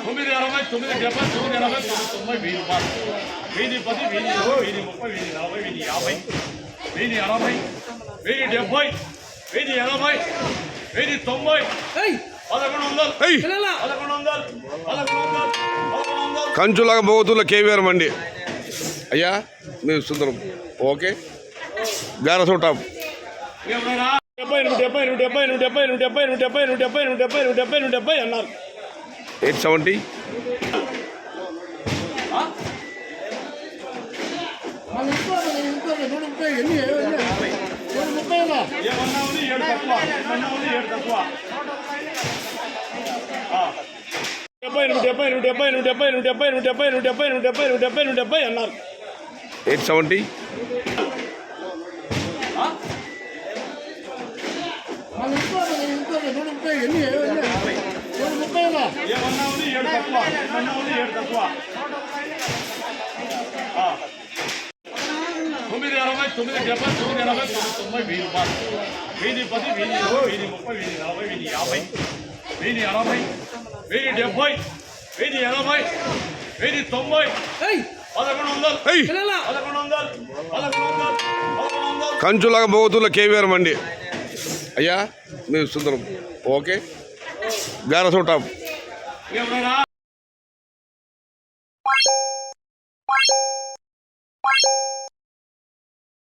960 970 980 990 రూపాయలు 1010 1020 1030 1040 1050 1060 1070 1080 1100 కంచులాగా బోతుల కేవీఆర్ మండి అయ్యా మీరు సుందరం ఓకే గారసో టాప్ 70 అన్నారు 870 అన్నారు 870 960 970 980 1090 రూపాయలు 1010 1020 1030 1040 1050 1070 1080 1100 కంచులాగా బోతుల కేవీఆర్ మండి అయ్యా మీరు సుందరం ఓకే గారసో టాప్